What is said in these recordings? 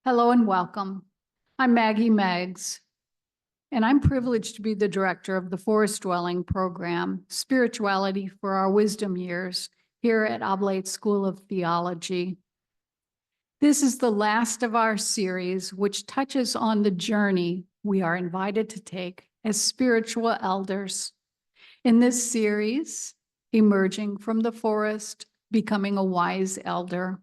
Hello and welcome. I'm Maggie Meggs, and I'm privileged to be the director of the Forest Dwelling program, Spirituality for Our Wisdom Years, here at Oblate School of Theology. This is the last of our series, which touches on the journey we are invited to take as spiritual elders. In this series, Emerging from the Forest, Becoming a Wise Elder,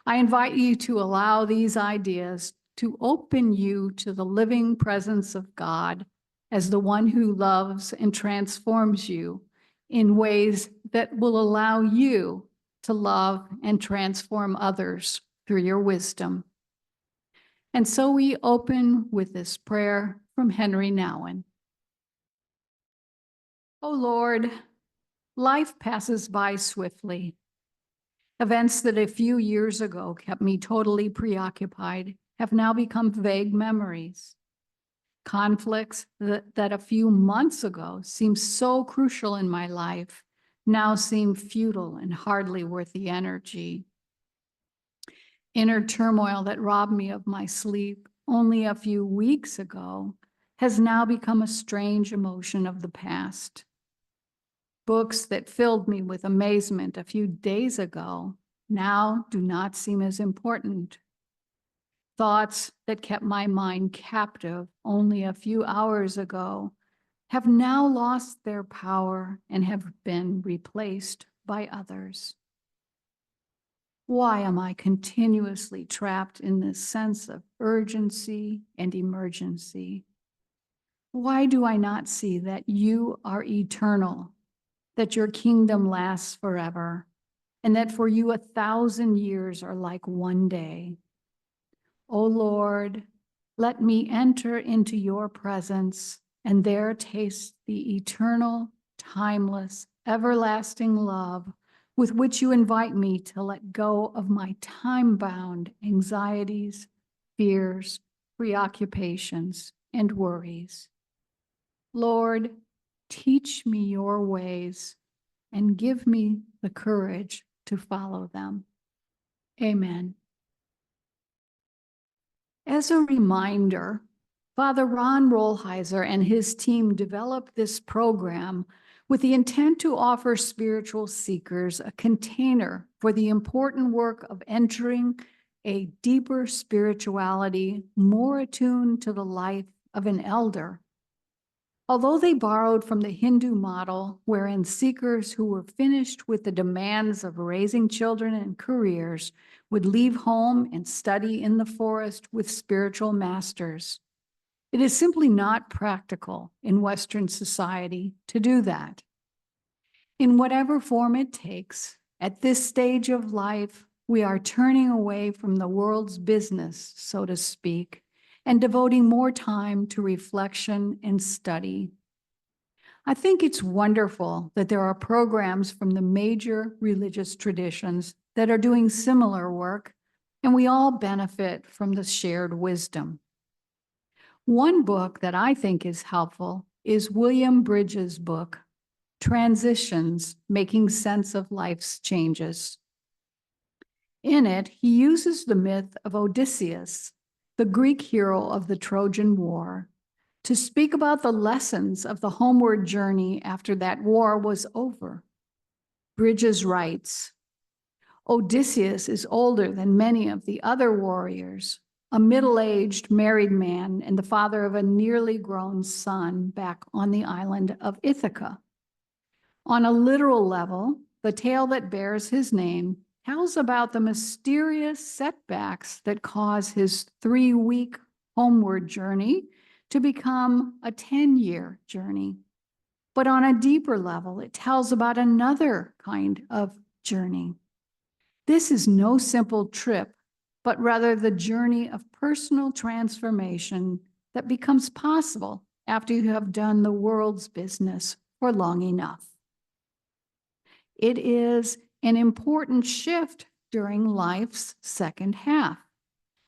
I invite you to allow these ideas to open you to the living presence of God as the one who loves and transforms you in ways that will allow you to love and transform others through your wisdom. And so we open with this prayer from Henry Nouwen. O Lord, life passes by swiftly. Events that a few years ago kept me totally preoccupied have now become vague memories. Conflicts that a few months ago seemed so crucial in my life now seem futile and hardly worth the energy. Inner turmoil that robbed me of my sleep only a few weeks ago has now become a strange emotion of the past. Books that filled me with amazement a few days ago now do not seem as important. Thoughts that kept my mind captive only a few hours ago have now lost their power and have been replaced by others. Why am I continuously trapped in this sense of urgency and emergency? Why do I not see that you are eternal, that your kingdom lasts forever, and that for you 1,000 years are like one day? O Lord, let me enter into your presence and there taste the eternal, timeless, everlasting love with which you invite me to let go of my time-bound anxieties, fears, preoccupations, and worries. Lord, teach me your ways and give me the courage to follow them. Amen. As a reminder, Father Ron Rolheiser and his team developed this program with the intent to offer spiritual seekers a container for the important work of entering a deeper spirituality more attuned to the life of an elder. Although they borrowed from the Hindu model, wherein seekers who were finished with the demands of raising children and careers would leave home and study in the forest with spiritual masters, it is simply not practical in Western society to do that. In whatever form it takes, at this stage of life, we are turning away from the world's business, so to speak, and devoting more time to reflection and study. I think it's wonderful that there are programs from the major religious traditions that are doing similar work, and we all benefit from the shared wisdom. One book that I think is helpful is William Bridges' book, Transitions: Making Sense of Life's Changes. In it, he uses the myth of Odysseus, the Greek hero of the Trojan War, to speak about the lessons of the homeward journey after that war was over. Bridges writes, Odysseus is older than many of the other warriors, a middle-aged married man and the father of a nearly grown son back on the island of Ithaca. On a literal level, the tale that bears his name tells about the mysterious setbacks that cause his 3-week homeward journey to become a 10-year journey. But on a deeper level, it tells about another kind of journey. This is no simple trip, but rather the journey of personal transformation that becomes possible after you have done the world's business for long enough. It is an important shift during life's second half,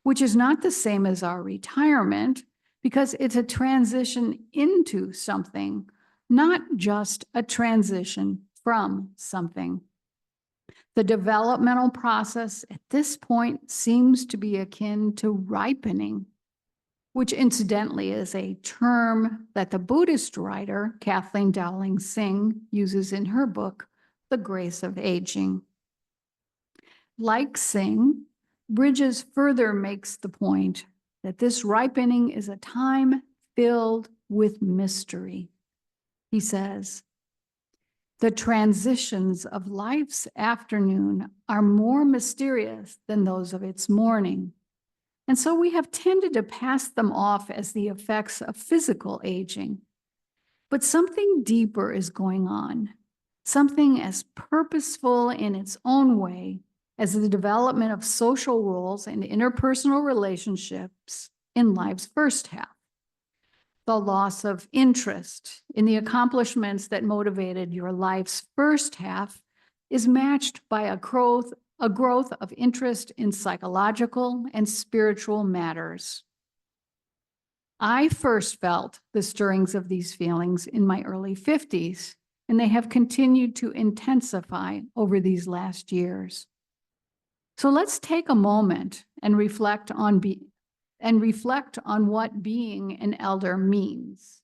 which is not the same as our retirement because it's a transition into something, not just a transition from something. The developmental process at this point seems to be akin to ripening, which incidentally is a term that the Buddhist writer Kathleen Dowling Singh uses in her book, The Grace of Aging. Like Singh, Bridges further makes the point that this ripening is a time filled with mystery. He says, "The transitions of life's afternoon are more mysterious than those of its morning. And so we have tended to pass them off as the effects of physical aging. But something deeper is going on, something as purposeful in its own way as the development of social roles and interpersonal relationships in life's first half. The loss of interest in the accomplishments that motivated your life's first half is matched by a growth of interest in psychological and spiritual matters. I first felt the stirrings of these feelings in my early 50s, and they have continued to intensify over these last years. So let's take a moment and reflect on what being an elder means.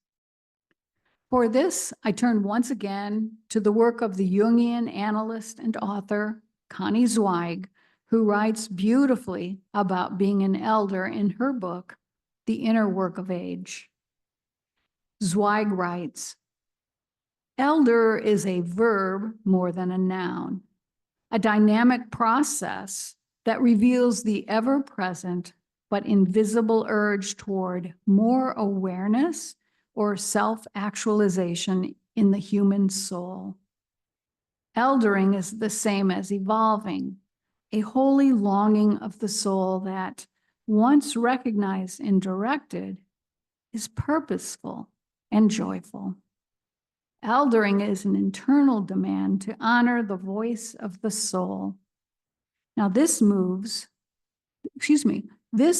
For this, I turn once again to the work of the Jungian analyst and author, Connie Zweig, who writes beautifully about being an elder in her book, The Inner Work of Age. Zweig writes, "Elder is a verb more than a noun, a dynamic process that reveals the ever-present but invisible urge toward more awareness or self-actualization in the human soul. Eldering is the same as evolving, a holy longing of the soul that, once recognized and directed, is purposeful and joyful. Eldering is an internal demand to honor the voice of the soul. Now this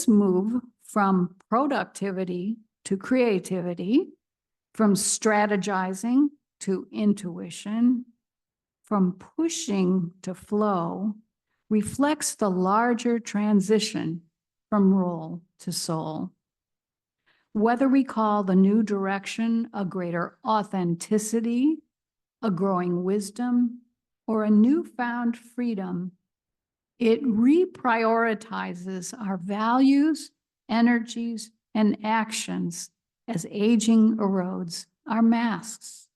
move from productivity to creativity, from strategizing to intuition, from pushing to flow, reflects the larger transition from role to soul. Whether we call the new direction a greater authenticity, a growing wisdom, or a newfound freedom, it reprioritizes our values, energies, and actions as aging erodes our masks.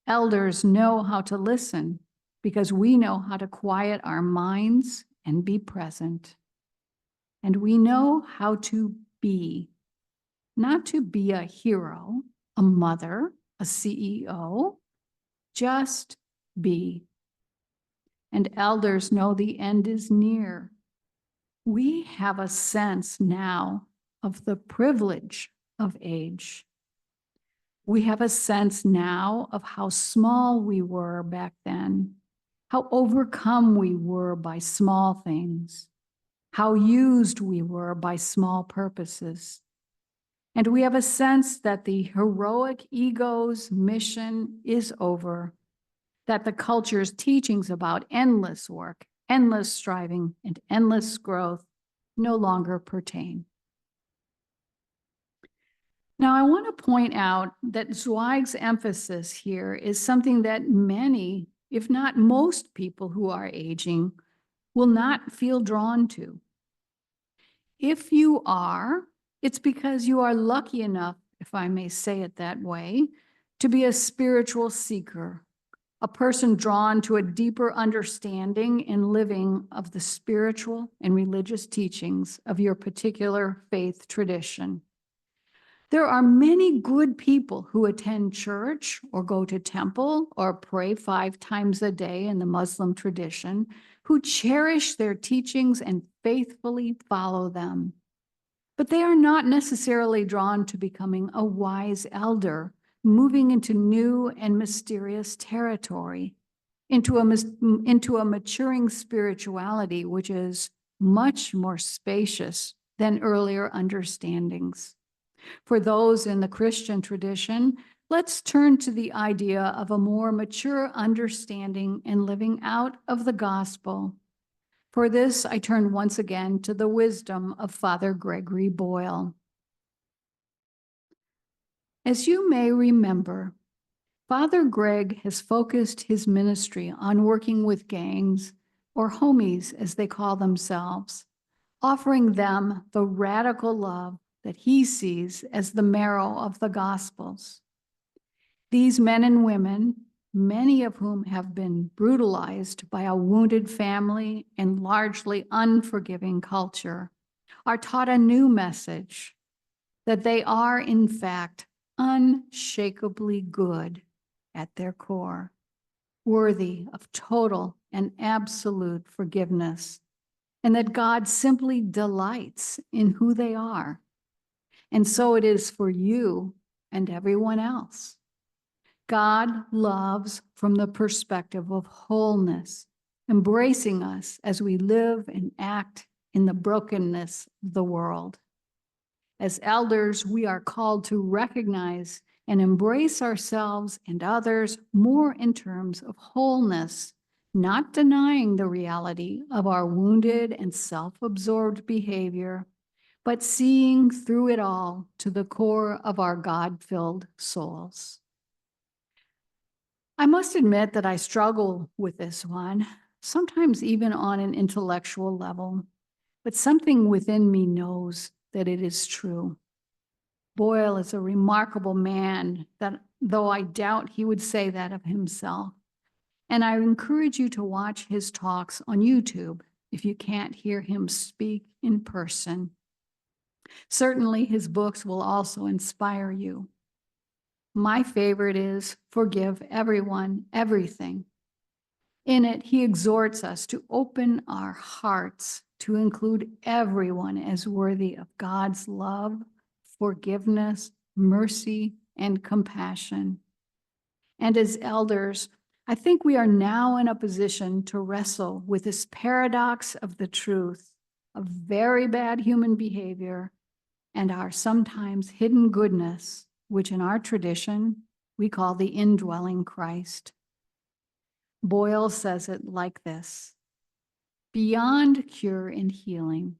Elders know how to listen because we know how to quiet our minds and be present. And we know how to be, not to be a hero, a mother, a CEO, just be. And elders know the end is near. We have a sense now of the privilege of age. We have a sense now of how small we were back then, how overcome we were by small things, how used we were by small purposes. And we have a sense that the heroic ego's mission is over, that the culture's teachings about endless work, endless striving, and endless growth no longer pertain. Now, I want to point out that Zweig's emphasis here is something that many, if not most people who are aging, will not feel drawn to. If you are, it's because you are lucky enough, if I may say it that way, to be a spiritual seeker, a person drawn to a deeper understanding and living of the spiritual and religious teachings of your particular faith tradition. There are many good people who attend church or go to temple or pray 5 times a day in the Muslim tradition, who cherish their teachings and faithfully follow them. But they are not necessarily drawn to becoming a wise elder, moving into new and mysterious territory, into a maturing spirituality which is much more spacious than earlier understandings. For those in the Christian tradition, let's turn to the idea of a more mature understanding and living out of the gospel. For this, I turn once again to the wisdom of Father Gregory Boyle. As you may remember, Father Greg has focused his ministry on working with gangs, or homies as they call themselves, offering them the radical love that he sees as the marrow of the Gospels. These men and women, many of whom have been brutalized by a wounded family and largely unforgiving culture, are taught a new message, that they are, in fact, unshakably good at their core, worthy of total and absolute forgiveness, and that God simply delights in who they are. And so it is for you and everyone else. God loves from the perspective of wholeness, embracing us as we live and act in the brokenness of the world. As elders, we are called to recognize and embrace ourselves and others more in terms of wholeness, not denying the reality of our wounded and self-absorbed behavior, but seeing through it all to the core of our God-filled souls. I must admit that I struggle with this one, sometimes even on an intellectual level, but something within me knows that it is true. Boyle is a remarkable man, that though I doubt he would say that of himself. And I encourage you to watch his talks on YouTube if you can't hear him speak in person. Certainly his books will also inspire you. My favorite is Forgive Everyone, Everything. In it, he exhorts us to open our hearts to include everyone as worthy of God's love, forgiveness, mercy, and compassion. And as elders, I think we are now in a position to wrestle with this paradox of the truth of very bad human behavior and our sometimes hidden goodness, which in our tradition we call the indwelling Christ. Boyle says it like this: beyond cure and healing,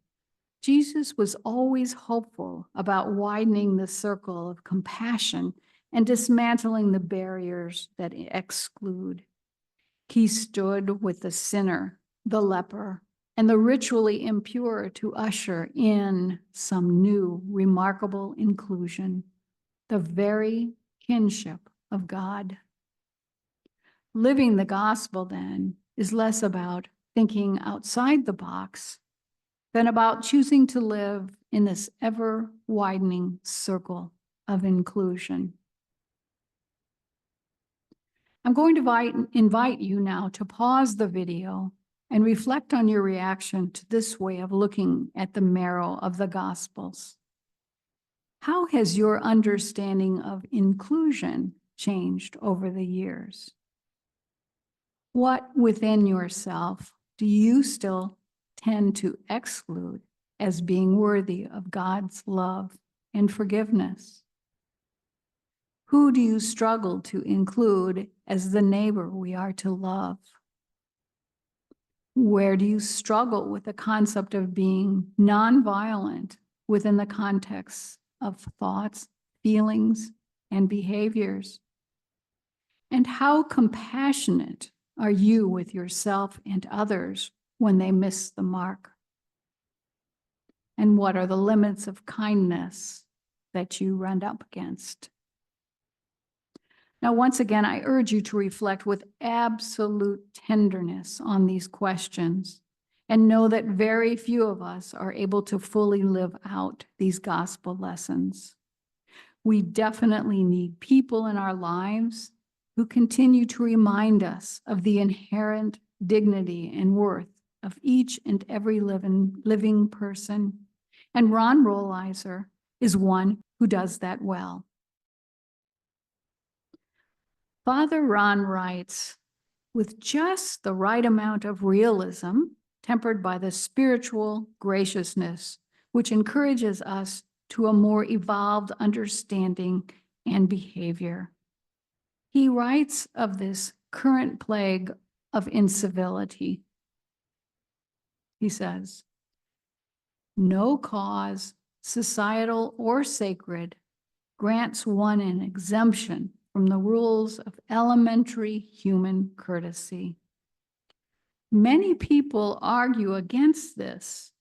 Jesus was always hopeful about widening the circle of compassion and dismantling the barriers that exclude. He stood with the sinner, the leper, and the ritually impure to usher in some new, remarkable inclusion, the very kinship of God. Living the gospel, then, is less about thinking outside the box than about choosing to live in this ever-widening circle of inclusion. I'm going to invite you now to pause the video and reflect on your reaction to this way of looking at the marrow of the Gospels. How has your understanding of inclusion changed over the years? What within yourself do you still tend to exclude as being worthy of God's love and forgiveness? Who do you struggle to include as the neighbor we are to love? Where do you struggle with the concept of being nonviolent within the context of thoughts, feelings, and behaviors? And how compassionate are you with yourself and others when they miss the mark? And what are the limits of kindness that you run up against? Now, once again, I urge you to reflect with absolute tenderness on these questions and know that very few of us are able to fully live out these gospel lessons. We definitely need people in our lives who continue to remind us of the inherent dignity and worth of each and every living person. And Ron Rolheiser is one who does that well. Father Ron writes, with just the right amount of realism, tempered by the spiritual graciousness, which encourages us to a more evolved understanding and behavior. He writes of this current plague of incivility. He says, no cause, societal or sacred, grants one an exemption from the rules of elementary human courtesy. Many people argue against this,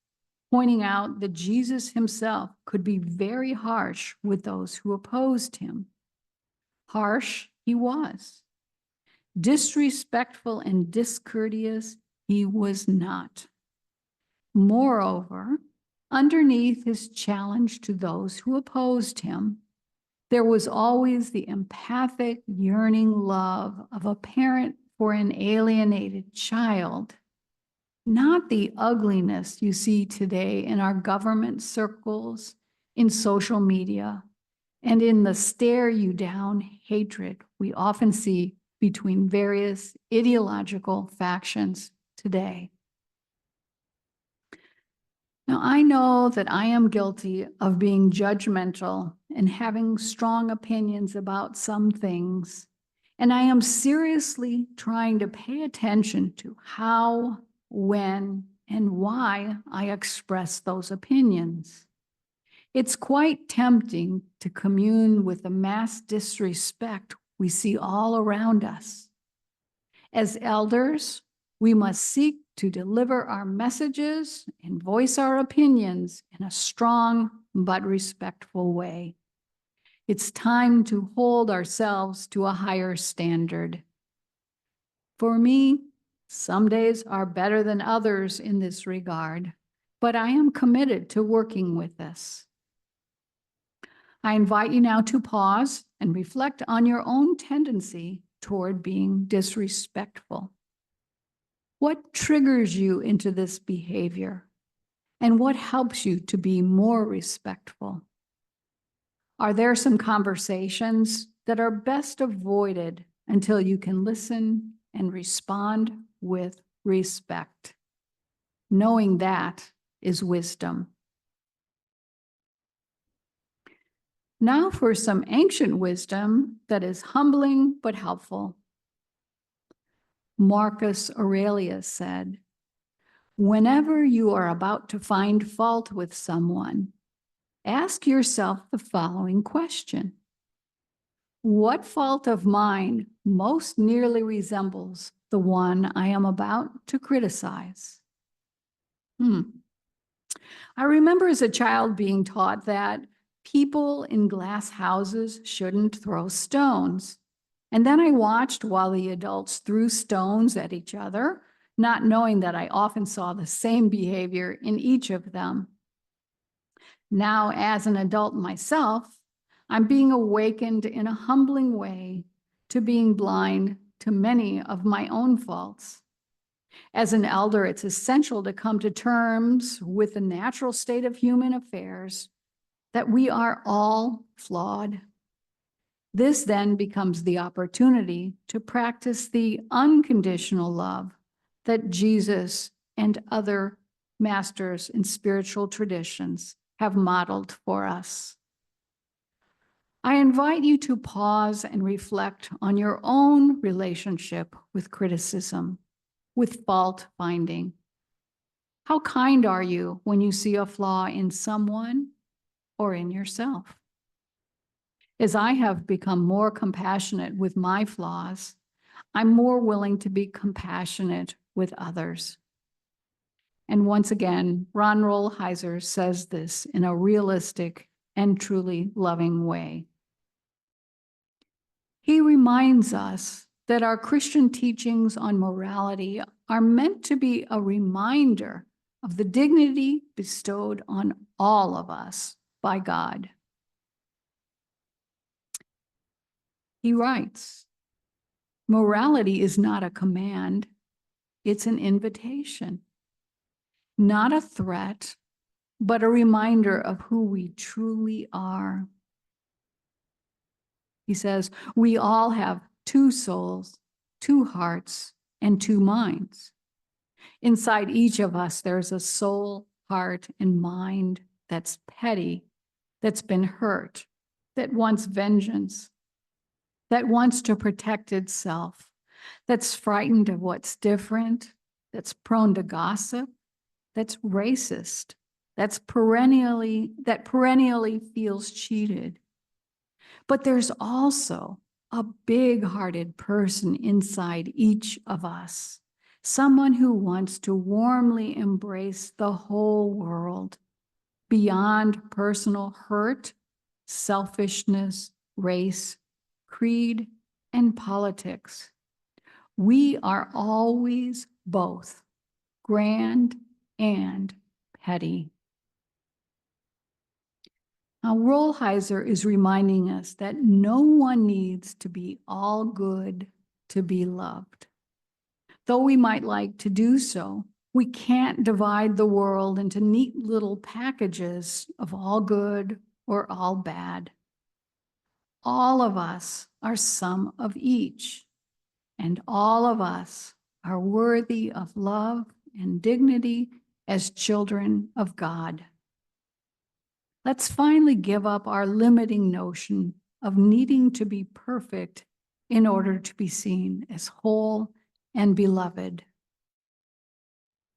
pointing out that Jesus himself could be very harsh with those who opposed him. Harsh he was. Disrespectful and discourteous he was not. Moreover, underneath his challenge to those who opposed him, there was always the empathic, yearning love of a parent for an alienated child, not the ugliness you see today in our government circles, in social media, and in the stare you down hatred we often see between various ideological factions today. Now, I know that I am guilty of being judgmental and having strong opinions about some things, and I am seriously trying to pay attention to how, when, and why I express those opinions. It's quite tempting to commune with the mass disrespect we see all around us. As elders, we must seek to deliver our messages and voice our opinions in a strong but respectful way. It's time to hold ourselves to a higher standard. For me, some days are better than others in this regard, but I am committed to working with this. I invite you now to pause and reflect on your own tendency toward being disrespectful. What triggers you into this behavior? And what helps you to be more respectful? Are there some conversations that are best avoided until you can listen and respond with respect? Knowing that is wisdom. Now for some ancient wisdom that is humbling but helpful. Marcus Aurelius said, whenever you are about to find fault with someone, ask yourself the following question. What fault of mine most nearly resembles the one I am about to criticize? I remember as a child being taught that people in glass houses shouldn't throw stones. And then I watched while the adults threw stones at each other, not knowing that I often saw the same behavior in each of them. Now, as an adult myself, I'm being awakened in a humbling way to being blind to many of my own faults. As an elder, it's essential to come to terms with the natural state of human affairs, that we are all flawed. This then becomes the opportunity to practice the unconditional love that Jesus and other masters in spiritual traditions have modeled for us. I invite you to pause and reflect on your own relationship with criticism, with fault finding. How kind are you when you see a flaw in someone or in yourself? As I have become more compassionate with my flaws, I'm more willing to be compassionate with others. And once again, Ron Rolheiser says this in a realistic and truly loving way. He reminds us that our Christian teachings on morality are meant to be a reminder of the dignity bestowed on all of us by God. He writes, morality is not a command, it's an invitation, not a threat, but a reminder of who we truly are. He says, we all have two souls, two hearts, and two minds. Inside each of us, there's a soul, heart, and mind that's petty, that's been hurt, that wants vengeance, that wants to protect itself, that's frightened of what's different, that's prone to gossip, that's racist, that perennially feels cheated. But there's also a big-hearted person inside each of us, someone who wants to warmly embrace the whole world beyond personal hurt, selfishness, race, creed, and politics. We are always both grand and petty. Now, Rolheiser is reminding us that no one needs to be all good to be loved. Though we might like to do so, we can't divide the world into neat little packages of all good or all bad. All of us are some of each, and all of us are worthy of love and dignity as children of God. Let's finally give up our limiting notion of needing to be perfect in order to be seen as whole and beloved.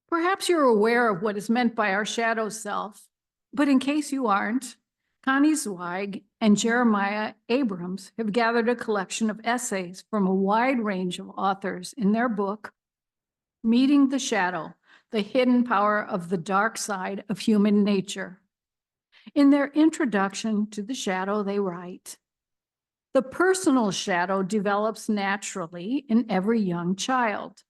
Perhaps you're aware of what is meant by our shadow self, but in case you aren't, Connie Zweig and Jeremiah Abrams have gathered a collection of essays from a wide range of authors in their book, Meeting the Shadow, the Hidden Power of the Dark Side of Human Nature. In their introduction to the shadow, they write, "The personal shadow develops naturally in every young child.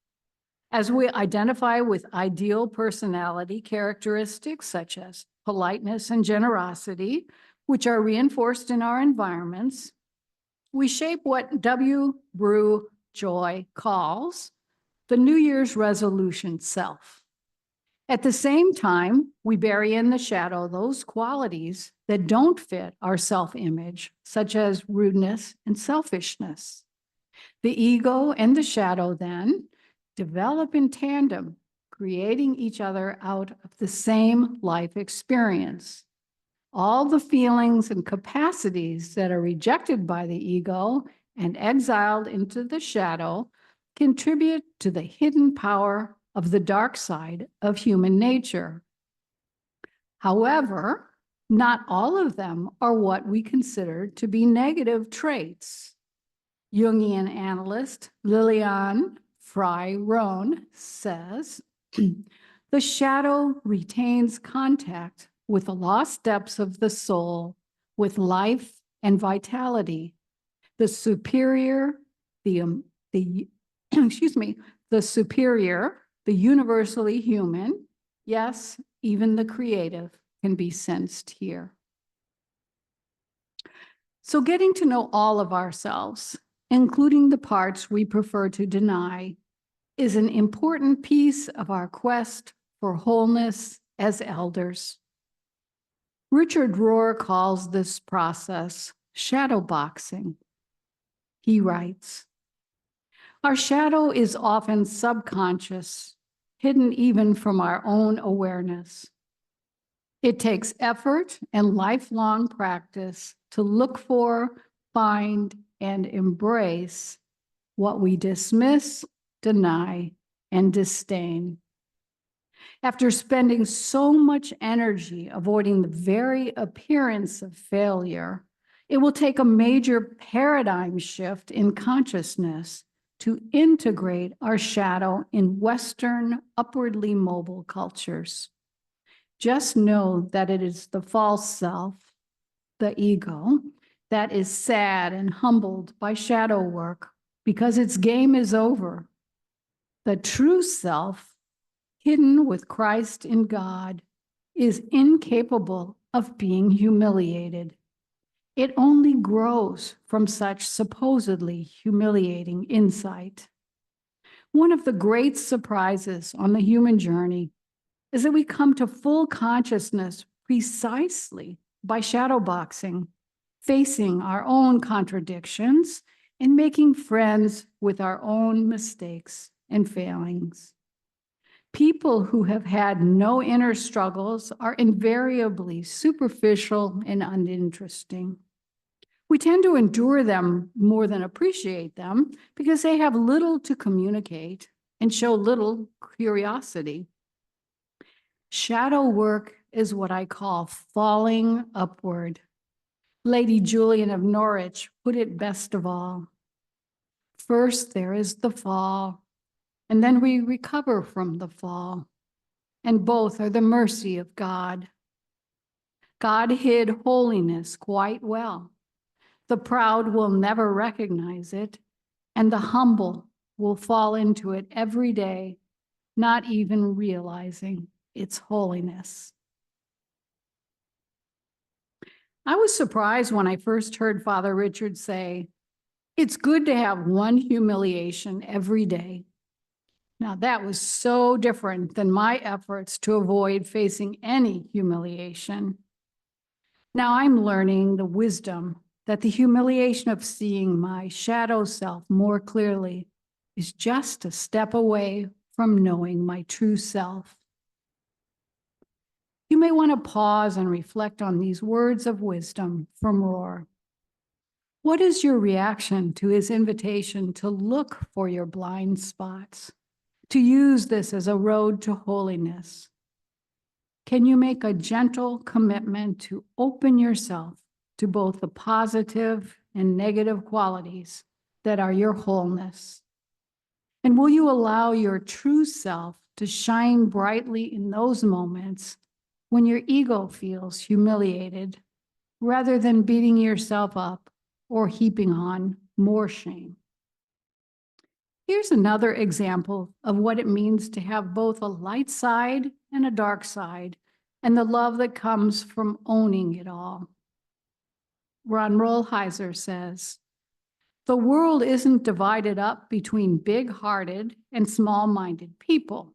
As we identify with ideal personality characteristics such as politeness and generosity, which are reinforced in our environments, we shape what W. Brew Joy calls the New Year's resolution self. At the same time, we bury in the shadow those qualities that don't fit our self-image, such as rudeness and selfishness. The ego and the shadow then develop in tandem, creating each other out of the same life experience. All the feelings and capacities that are rejected by the ego and exiled into the shadow contribute to the hidden power of the dark side of human nature. However, not all of them are what we consider to be negative traits. Jungian analyst Liliane Fry-Rohn says, the shadow retains contact with the lost depths of the soul, with life and vitality. The superior, the superior, the universally human, yes, even the creative can be sensed here. So getting to know all of ourselves, including the parts we prefer to deny, is an important piece of our quest for wholeness as elders. Richard Rohr calls this process shadow boxing. He writes, our shadow is often subconscious, hidden even from our own awareness. It takes effort and lifelong practice to look for, find, and embrace what we dismiss, deny, and disdain. After spending so much energy avoiding the very appearance of failure, it will take a major paradigm shift in consciousness to integrate our shadow in Western upwardly mobile cultures. Just know that it is the false self, the ego, that is sad and humbled by shadow work because its game is over. The true self, hidden with Christ in God, is incapable of being humiliated. It only grows from such supposedly humiliating insight. One of the great surprises on the human journey is that we come to full consciousness precisely by shadowboxing, facing our own contradictions and making friends with our own mistakes and failings. People who have had no inner struggles are invariably superficial and uninteresting. We tend to endure them more than appreciate them because they have little to communicate and show little curiosity. Shadow work is what I call falling upward. Lady Julian of Norwich put it best of all. First, there is the fall, and then we recover from the fall, and both are the mercy of God. God hid holiness quite well. The proud will never recognize it, and the humble will fall into it every day, not even realizing its holiness. I was surprised when I first heard Father Richard say, "It's good to have one humiliation every day." Now, that was so different than my efforts to avoid facing any humiliation. Now I'm learning the wisdom that the humiliation of seeing my shadow self more clearly is just a step away from knowing my true self. You may want to pause and reflect on these words of wisdom from Rohr. What is your reaction to his invitation to look for your blind spots, to use this as a road to holiness? Can you make a gentle commitment to open yourself to both the positive and negative qualities that are your wholeness? And will you allow your true self to shine brightly in those moments when your ego feels humiliated, rather than beating yourself up or heaping on more shame? Here's another example of what it means to have both a light side and a dark side, and the love that comes from owning it all. Ron Rolheiser says, "The world isn't divided up between big-hearted and small-minded people.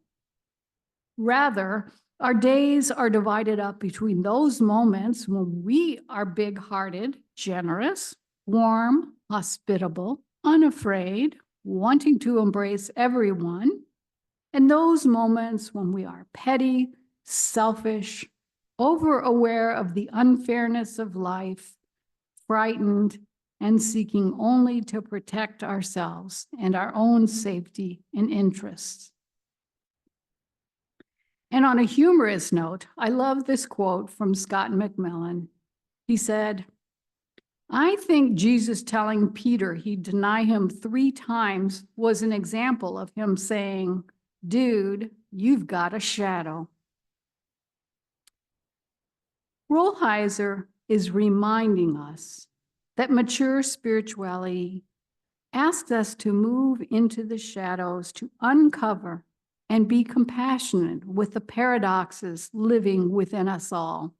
Rather, our days are divided up between those moments when we are big-hearted, generous, warm, hospitable, unafraid, wanting to embrace everyone, and those moments when we are petty, selfish, over-aware of the unfairness of life, frightened, and seeking only to protect ourselves and our own safety and interests." And on a humorous note, I love this quote from Scott McMillan. He said, "I think Jesus telling Peter he'd deny him 3 times was an example of him saying, 'Dude, you've got a shadow.'" Rolheiser is reminding us that mature spirituality asks us to move into the shadows to uncover and be compassionate with the paradoxes living within us all.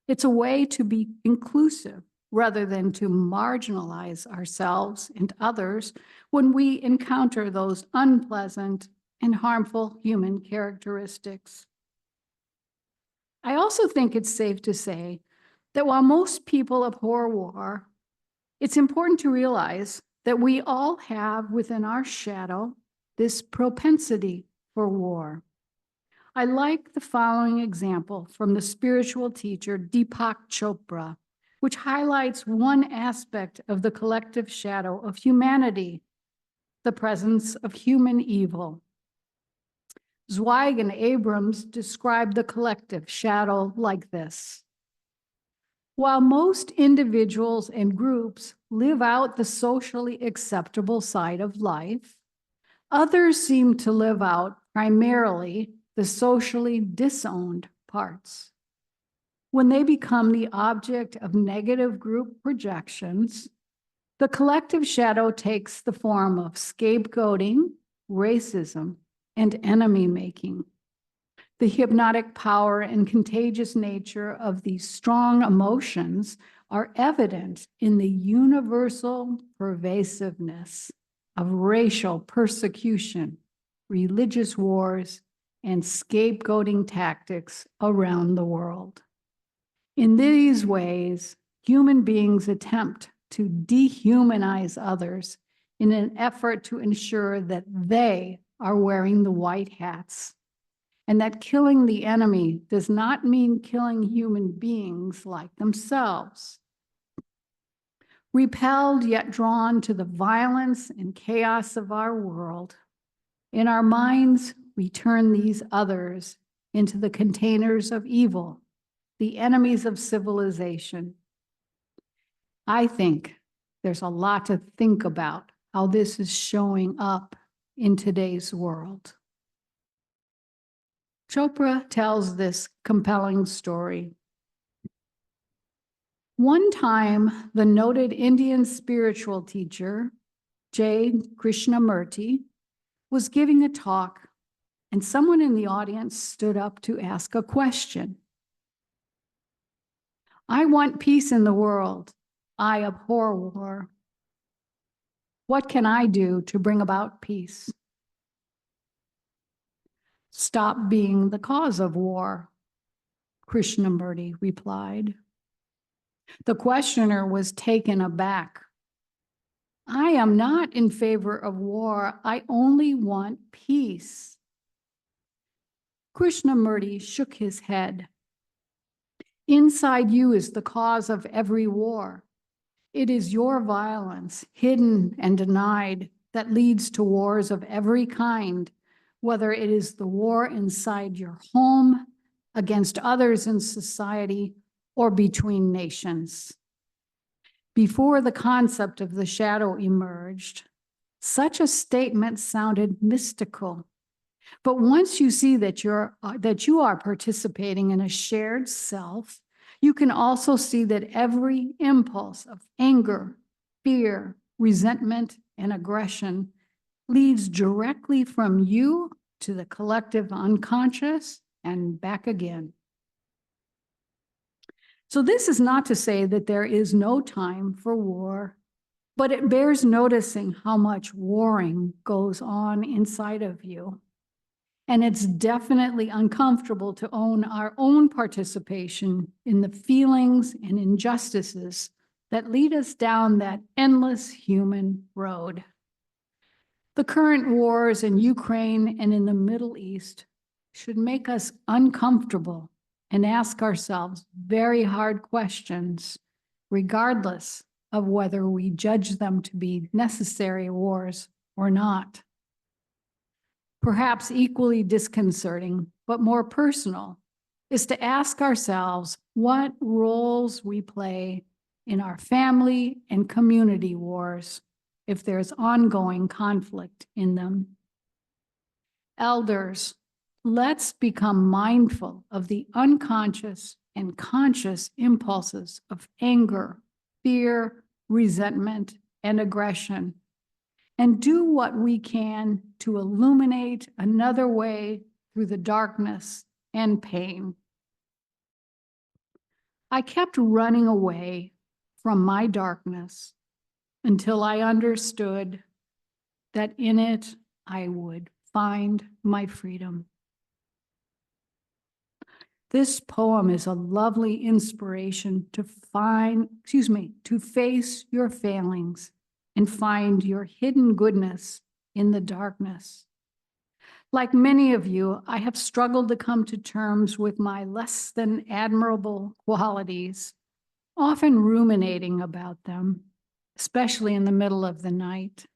It's a way to be inclusive rather than to marginalize ourselves and others when we encounter those unpleasant and harmful human characteristics. I also think it's safe to say that while most people abhor war, it's important to realize that we all have within our shadow this propensity for war. I like the following example from the spiritual teacher Deepak Chopra, which highlights one aspect of the collective shadow of humanity, the presence of human evil. Zweig and Abrams describe the collective shadow like this: while most individuals and groups live out the socially acceptable side of life, others seem to live out primarily the socially disowned parts. When they become the object of negative group projections, the collective shadow takes the form of scapegoating, racism, and enemy-making. The hypnotic power and contagious nature of these strong emotions are evident in the universal pervasiveness of racial persecution, religious wars, and scapegoating tactics around the world. In these ways, human beings attempt to dehumanize others in an effort to ensure that they are wearing the white hats, and that killing the enemy does not mean killing human beings like themselves. Repelled yet drawn to the violence and chaos of our world, in our minds, we turn these others into the containers of evil, the enemies of civilization. I think there's a lot to think about how this is showing up in today's world. Chopra tells this compelling story. One time, the noted Indian spiritual teacher, J. Krishnamurti, was giving a talk, and someone in the audience stood up to ask a question. I want peace in the world. I abhor war. What can I do to bring about peace? Stop being the cause of war, Krishnamurti replied. The questioner was taken aback. I am not in favor of war. I only want peace. Krishnamurti shook his head. Inside you is the cause of every war. It is your violence, hidden and denied, that leads to wars of every kind, whether it is the war inside your home, against others in society, or between nations. Before the concept of the shadow emerged, such a statement sounded mystical. But once you see that you are participating in a shared self, you can also see that every impulse of anger, fear, resentment, and aggression leads directly from you to the collective unconscious and back again. So this is not to say that there is no time for war, but it bears noticing how much warring goes on inside of you. And it's definitely uncomfortable to own our own participation in the feelings and injustices that lead us down that endless human road. The current wars in Ukraine and in the Middle East should make us uncomfortable and ask ourselves very hard questions, regardless of whether we judge them to be necessary wars or not. Perhaps equally disconcerting, but more personal, is to ask ourselves what roles we play in our family and community wars if there's ongoing conflict in them. Elders, let's become mindful of the unconscious and conscious impulses of anger, fear, resentment, and aggression, and do what we can to illuminate another way through the darkness and pain. I kept running away from my darkness until I understood that in it I would find my freedom. This poem is a lovely inspiration to face your failings and find your hidden goodness in the darkness. Like many of you, I have struggled to come to terms with my less than admirable qualities, often ruminating about them, especially in the middle of the night.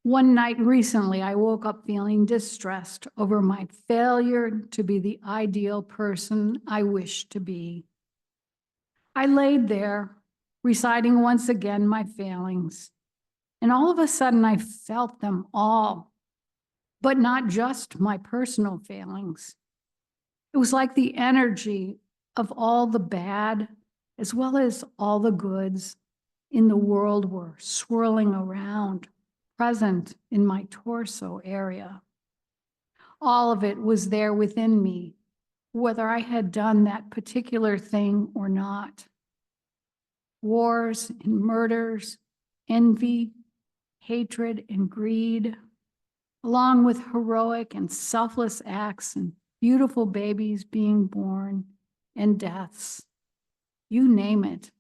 One night recently, I woke up feeling distressed over my failure to be the ideal person I wish to be. I laid there, reciting once again my failings, and all of a sudden I felt them all, but not just my personal failings. It was like the energy of all the bad, as well as all the goods in the world were swirling around, present in my torso area. All of it was there within me, whether I had done that particular thing or not. Wars and murders, envy, hatred and greed, along with heroic and selfless acts and beautiful babies being born and deaths. You name it,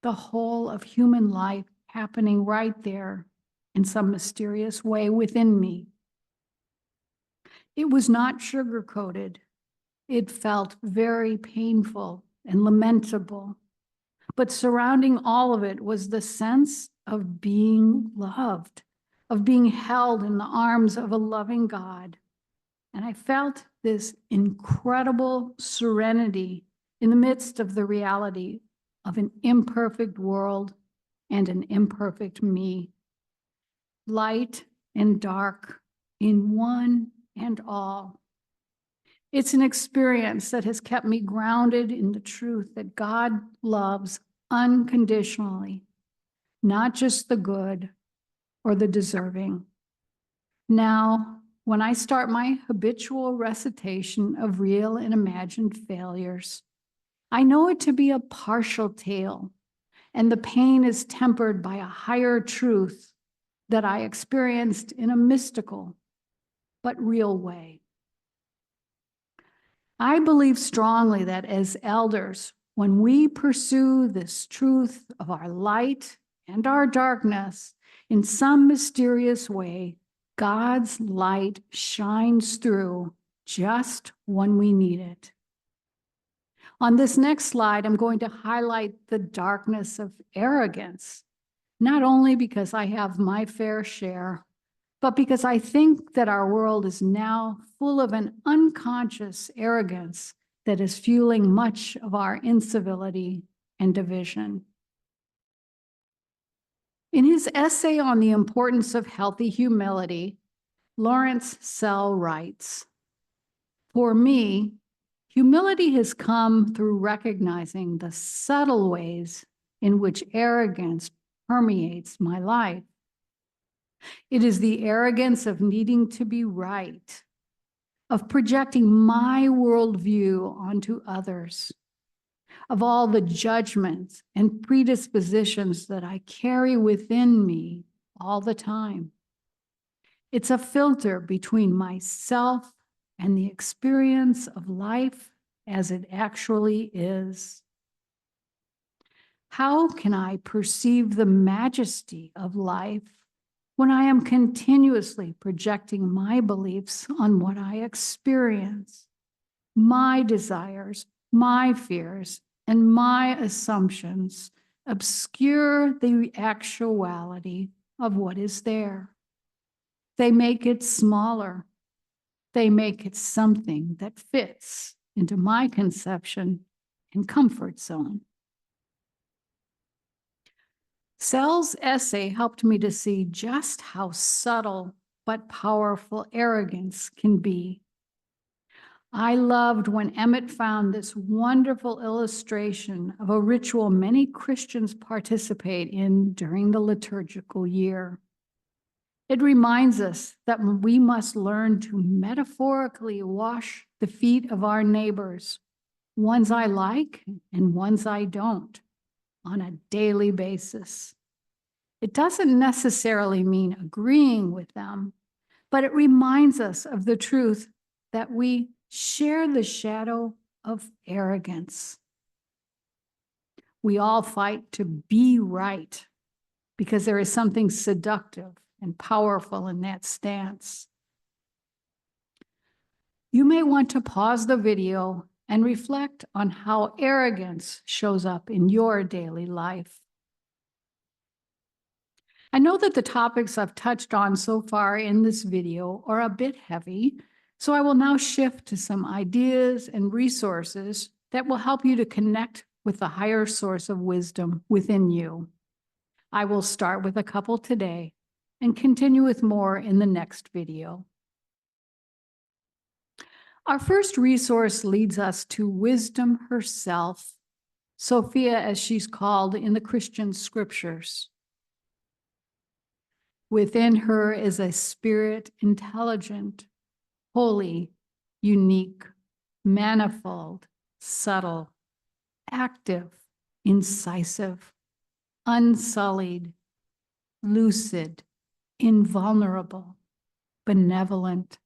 the whole of human life happening right there in some mysterious way within me. It was not sugar-coated. It felt very painful and lamentable, but surrounding all of it was the sense of being loved, of being held in the arms of a loving God. And I felt this incredible serenity in the midst of the reality of an imperfect world and an imperfect me. Light and dark in one and all. It's an experience that has kept me grounded in the truth that God loves unconditionally, not just the good or the deserving. Now, when I start my habitual recitation of real and imagined failures, I know it to be a partial tale, and the pain is tempered by a higher truth that I experienced in a mystical but real way. I believe strongly that as elders, when we pursue this truth of our light and our darkness in some mysterious way, God's light shines through just when we need it. On this next slide, I'm going to highlight the darkness of arrogance, not only because I have my fair share, but because I think that our world is now full of an unconscious arrogance that is fueling much of our incivility and division. In his essay on the importance of healthy humility, Lawrence Sell writes, "For me, humility has come through recognizing the subtle ways in which arrogance permeates my life. It is the arrogance of needing to be right, of projecting my worldview onto others, of all the judgments and predispositions that I carry within me all the time. It's a filter between myself and the experience of life as it actually is. How can I perceive the majesty of life when I am continuously projecting my beliefs on what I experience, my desires, my fears, and my assumptions obscure the actuality of what is there? They make it smaller. They make it something that fits into my conception and comfort zone." Sell's essay helped me to see just how subtle but powerful arrogance can be. I loved when Emmett found this wonderful illustration of a ritual many Christians participate in during the liturgical year. It reminds us that we must learn to metaphorically wash the feet of our neighbors, ones I like and ones I don't, on a daily basis. It doesn't necessarily mean agreeing with them, but it reminds us of the truth that we share the shadow of arrogance. We all fight to be right because there is something seductive and powerful in that stance. You may want to pause the video and reflect on how arrogance shows up in your daily life. I know that the topics I've touched on so far in this video are a bit heavy, so I will now shift to some ideas and resources that will help you to connect with the higher source of wisdom within you. I will start with a couple today and continue with more in the next video. Our first resource leads us to wisdom herself, Sophia as she's called in the Christian scriptures. Within her is a spirit intelligent, holy, unique, manifold, subtle, active, incisive, unsullied, lucid, invulnerable, benevolent,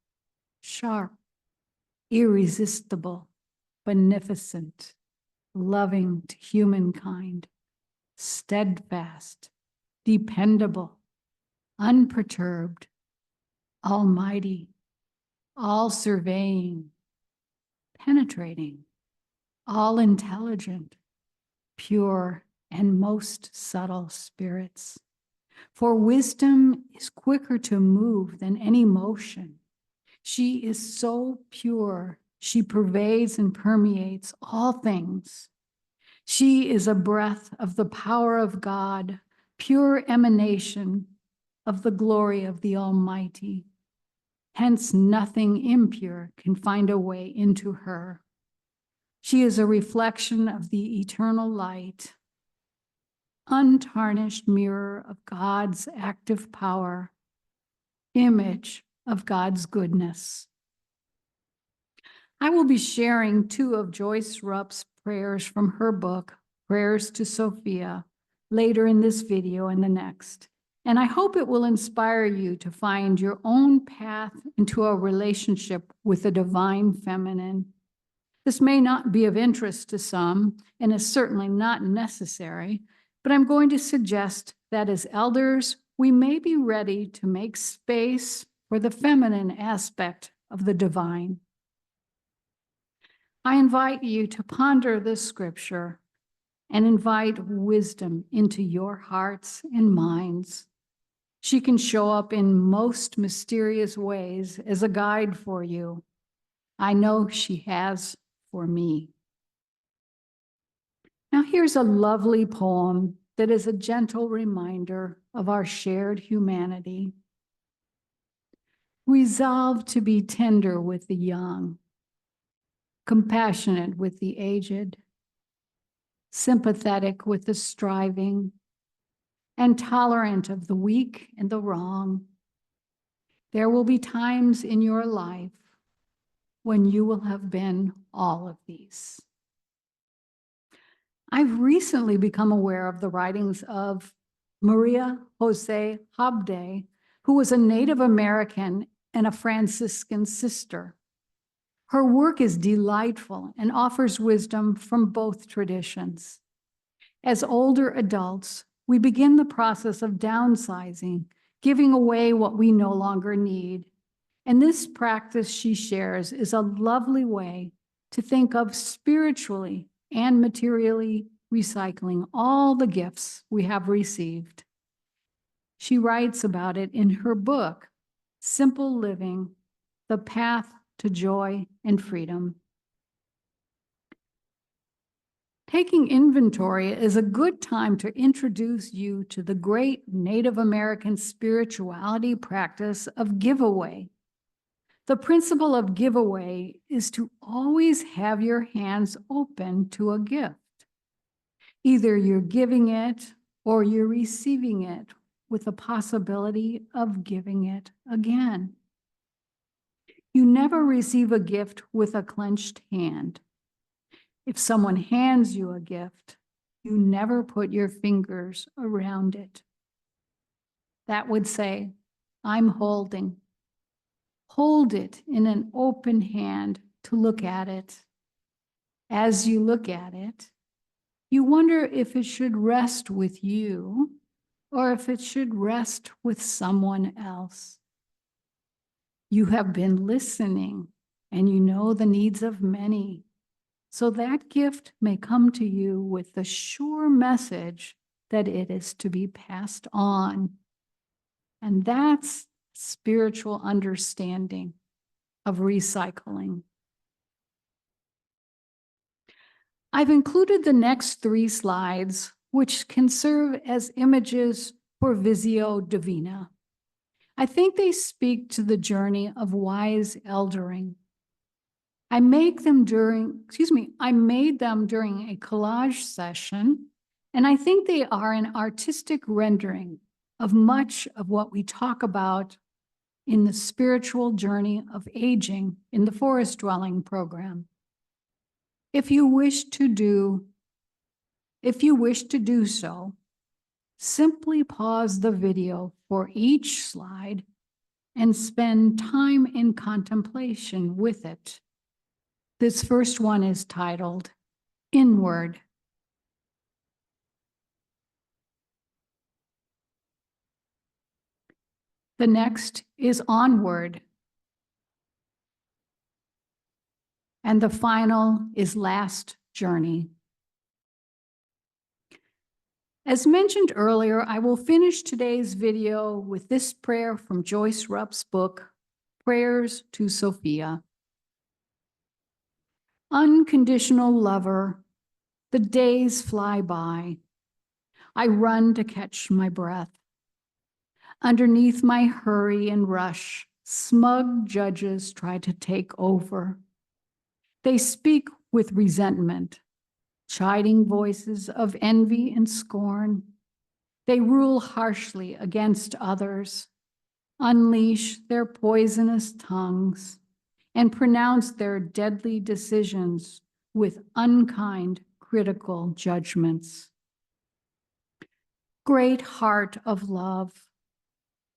sharp, irresistible, beneficent, loving to humankind, steadfast, dependable, unperturbed, almighty, all-surveying, penetrating, all-intelligent, pure, and most subtle spirits. For wisdom is quicker to move than any motion. She is so pure, she pervades and permeates all things. She is a breath of the power of God, pure emanation of the glory of the Almighty. Hence, nothing impure can find a way into her. She is a reflection of the eternal light, untarnished mirror of God's active power, image of God's goodness. I will be sharing 2 of Joyce Rupp's prayers from her book, Prayers to Sophia, later in this video and the next. And I hope it will inspire you to find your own path into a relationship with the divine feminine. This may not be of interest to some and is certainly not necessary, but I'm going to suggest that as elders, we may be ready to make space for the feminine aspect of the divine. I invite you to ponder this scripture and invite wisdom into your hearts and minds. She can show up in most mysterious ways as a guide for you. I know she has for me. Now here's a lovely poem that is a gentle reminder of our shared humanity. Resolve to be tender with the young, compassionate with the aged, sympathetic with the striving, and tolerant of the weak and the wrong. There will be times in your life when you will have been all of these. I've recently become aware of the writings of Maria Jose Habde, who was a Native American and a Franciscan sister. Her work is delightful and offers wisdom from both traditions. As older adults, we begin the process of downsizing, giving away what we no longer need. And this practice she shares is a lovely way to think of spiritually and materially recycling all the gifts we have received. She writes about it in her book, Simple Living, The Path to Joy and Freedom. Taking inventory is a good time to introduce you to the great Native American spirituality practice of giveaway. The principle of giveaway is to always have your hands open to a gift. Either you're giving it or you're receiving it with the possibility of giving it again. You never receive a gift with a clenched hand. If someone hands you a gift, you never put your fingers around it. That would say, I'm holding. Hold it in an open hand to look at it. As you look at it, you wonder if it should rest with you or if it should rest with someone else. You have been listening and you know the needs of many. So that gift may come to you with the sure message that it is to be passed on. And that's spiritual understanding of recycling. I've included the next 3 slides, which can serve as images for Visio Divina. I think they speak to the journey of wise eldering. I made them during a collage session, and I think they are an artistic rendering of much of what we talk about in the spiritual journey of aging in the forest dwelling program. If you wish to do so, simply pause the video for each slide and spend time in contemplation with it. This first one is titled Inward. The next is Onward. And the final is Last Journey. As mentioned earlier, I will finish today's video with this prayer from Joyce Rupp's book, Prayers to Sophia. Unconditional lover, the days fly by. I run to catch my breath. Underneath my hurry and rush, smug judges try to take over. They speak with resentment, chiding voices of envy and scorn. They rule harshly against others, unleash their poisonous tongues, and pronounce their deadly decisions with unkind, critical judgments. Great heart of love,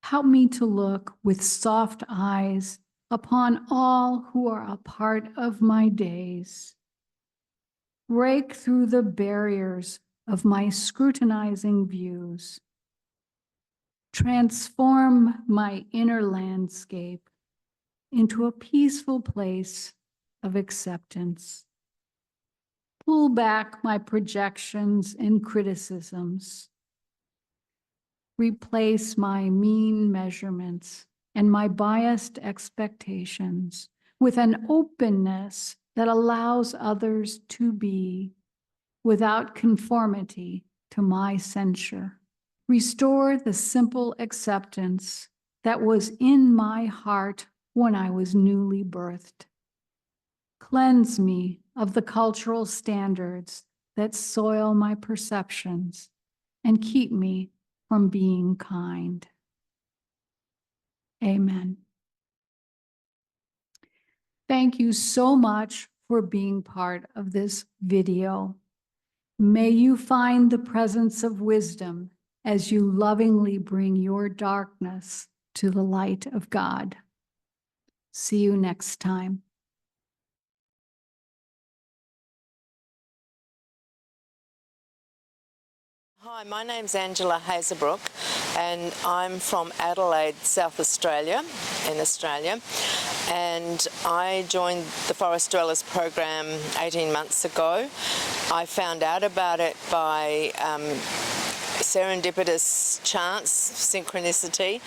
help me to look with soft eyes upon all who are a part of my days. Break through the barriers of my scrutinizing views. Transform my inner landscape into a peaceful place of acceptance. Pull back my projections and criticisms. Replace my mean measurements and my biased expectations with an openness that allows others to be without conformity to my censure. Restore the simple acceptance that was in my heart when I was newly birthed. Cleanse me of the cultural standards that soil my perceptions and keep me from being kind. Amen. Thank you so much for being part of this video. May you find the presence of wisdom as you lovingly bring your darkness to the light of God. See you next time. Hi, my name's Angela Hazerbrook and I'm from Adelaide, South Australia, in Australia. And I joined the Forest Dwellers program 18 months ago. I found out about it by serendipitous chance, synchronicity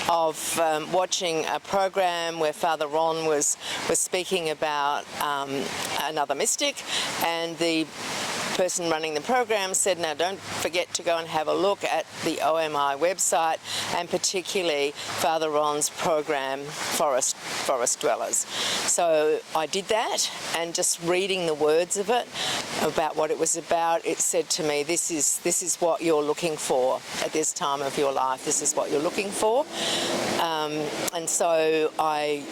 of watching a program where Father Ron was speaking about another mystic, and the person running the program said, now don't forget to go and have a look at the OMI website, and particularly Father Ron's program, Forest Dwellers. So I did that, and just reading the words of it, about what it was about, it said to me, this is what you're looking for at this time of your life. This is what you're looking for. And so I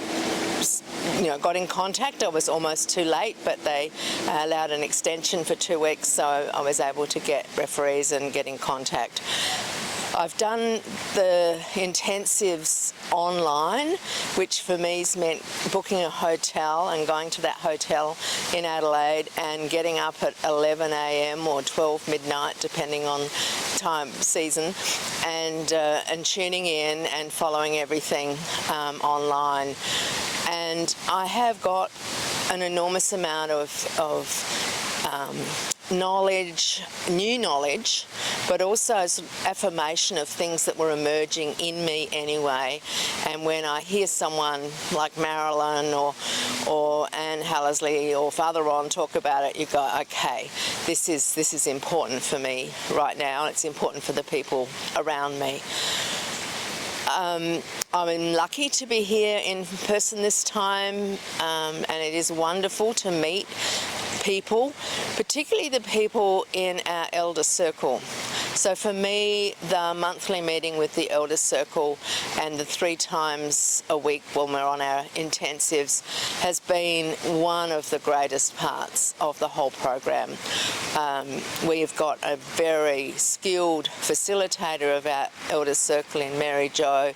got in contact. I was almost too late, but they allowed an extension for 2 weeks, so I was able to get referees and get in contact. I've done the intensives online, which for me has meant booking a hotel and going to that hotel in Adelaide and getting up at 11 a.m. or 12 midnight, depending on time, season, and tuning in and following everything online. And I have got an enormous amount of knowledge, new knowledge, but also affirmation of things that were emerging in me anyway. And when I hear someone like Marilyn or Anne Hallersley or Father Ron talk about it, you go, okay, this is important for me right now. It's important for the people around me. I'm lucky to be here in person this time, and it is wonderful to meet people, particularly the people in our elder circle. So for me, the monthly meeting with the elder circle and the 3 times a week when we're on our intensives has been one of the greatest parts of the whole program. We've got a very skilled facilitator of our elder circle in Mary Jo,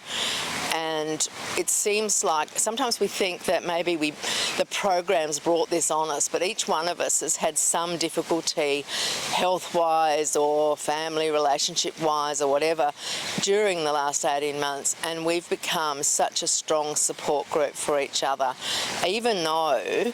and And it seems like sometimes we think that maybe the programs brought this on us, but each one of us has had some difficulty health-wise or family relationship-wise or whatever during the last 18 months, and we've become such a strong support group for each other, even though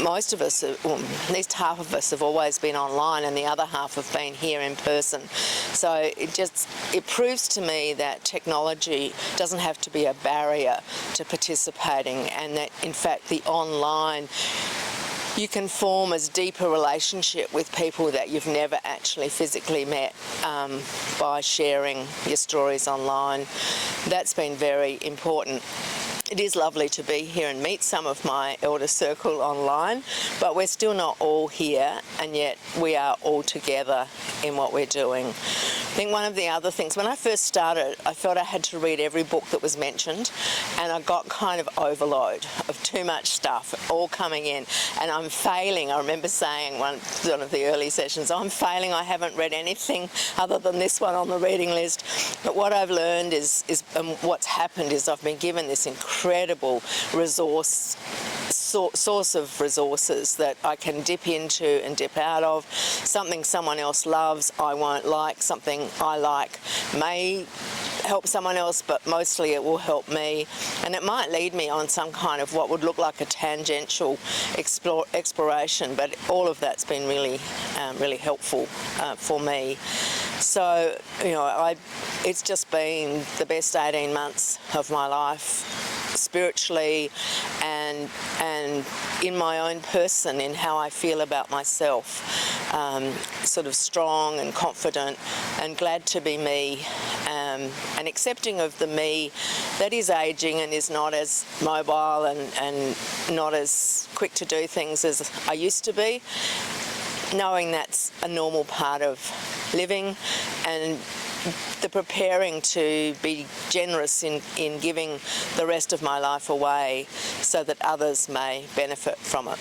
most of us, well, at least half of us have always been online and the other half have been here in person. So it proves to me that technology doesn't have to be a barrier to participating, and that in fact the online, you can form a deeper relationship with people that you've never actually physically met by sharing your stories online. That's been very important. It is lovely to be here and meet some of my elder circle online, but we're still not all here, and yet we are all together in what we're doing. I think one of the other things, when I first started, I felt I had to read every book that was mentioned, and I got kind of overload of too much stuff all coming in, and I'm failing. I remember saying one of the early sessions, I'm failing, I haven't read anything other than this one on the reading list. But what I've learned is what's happened is I've been given this incredible source of resources that I can dip into and dip out of. Something someone else loves, I won't like. Something I like may help someone else, but mostly it will help me. And it might lead me on some kind of what would look like a tangential exploration, but all of that's been really, really helpful for me. So, you know, it's just been the best 18 months of my life, spiritually and in my own person, in how I feel about myself, sort of strong and confident and glad to be me, and accepting of the me that is aging and is not as mobile and not as quick to do things as I used to be, knowing that's a normal part of living, and the preparing to be generous in giving the rest of my life away so that others may benefit from it.